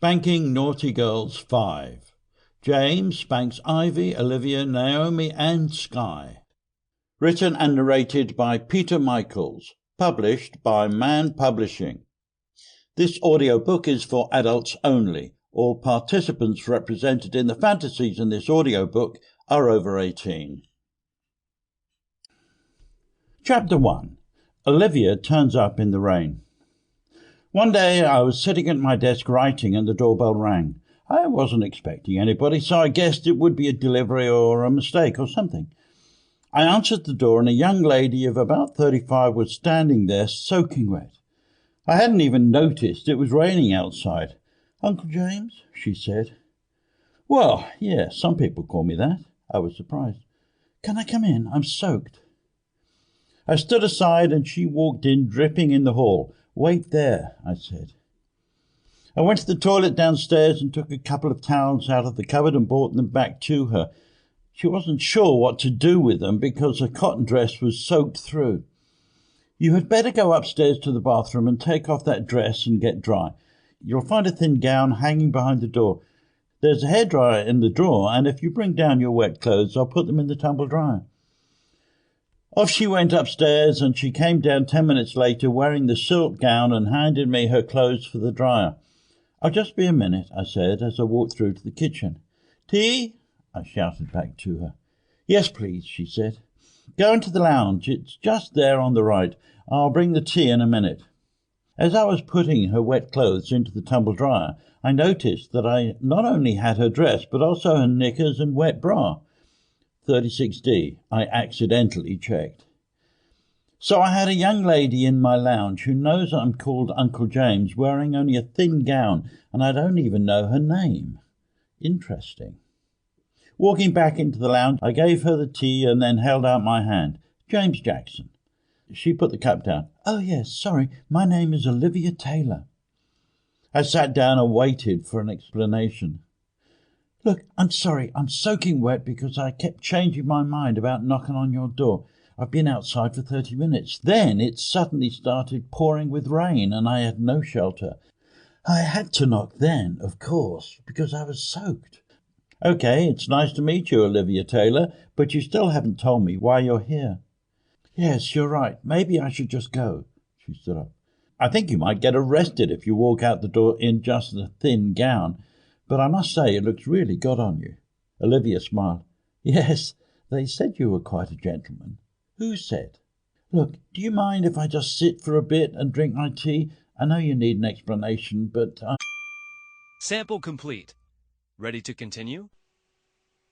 Spanking Naughty Girls 5. James spanks Ivy, Olivia, Naomi and Sky. Written and narrated by Peter Michaels. Published by Man Publishing. This audiobook is for adults only. All participants represented in the fantasies in this audiobook are over 18. Chapter 1. Olivia turns up in the rain. One day I was sitting at my desk writing and the doorbell rang. I wasn't expecting anybody, so I guessed it would be a delivery or a mistake or something. I answered the door and a young lady of about 35 was standing there soaking wet. I hadn't even noticed it was raining outside. "Uncle James?" she said. "Well, yes, some people call me that." I was surprised. "Can I come in? I'm soaked." I stood aside and she walked in, dripping in the hall. "Wait there," I said. I went to the toilet downstairs and took a couple of towels out of the cupboard and brought them back to her. She wasn't sure what to do with them because her cotton dress was soaked through. "You had better go upstairs to the bathroom and take off that dress and get dry. You'll find a thin gown hanging behind the door. There's a hairdryer in the drawer, and if you bring down your wet clothes, I'll put them in the tumble dryer." Off she went upstairs, and she came down 10 minutes later wearing the silk gown and handed me her clothes for the dryer. "I'll just be a minute," I said as I walked through to the kitchen. "Tea?" I shouted back to her. "Yes, please," she said. "Go into the lounge. It's just there on the right. I'll bring the tea in a minute." As I was putting her wet clothes into the tumble dryer, I noticed that I not only had her dress, but also her knickers and wet bra. 36D, I accidentally checked. So I had a young lady in my lounge who knows I'm called Uncle James, wearing only a thin gown, and I don't even know her name. Interesting. Walking back into the lounge, I gave her the tea and then held out my hand. "James Jackson." She put the cup down. "Oh, yes, sorry, my name is Olivia Taylor." I sat down and waited for an explanation. "Look, I'm sorry, I'm soaking wet because I kept changing my mind about knocking on your door. I've been outside for 30 minutes. Then it suddenly started pouring with rain and I had no shelter. I had to knock then, of course, because I was soaked." "Okay, it's nice to meet you, Olivia Taylor, but you still haven't told me why you're here." "Yes, you're right. Maybe I should just go." She stood up. "I think you might get arrested if you walk out the door in just a thin gown, but I must say it looks really good on you." Olivia smiled. "Yes, they said you were quite a gentleman." "Who said?" "Look, do you mind if I just sit for a bit and drink my tea? I know you need an explanation, but Sample complete. Ready to continue?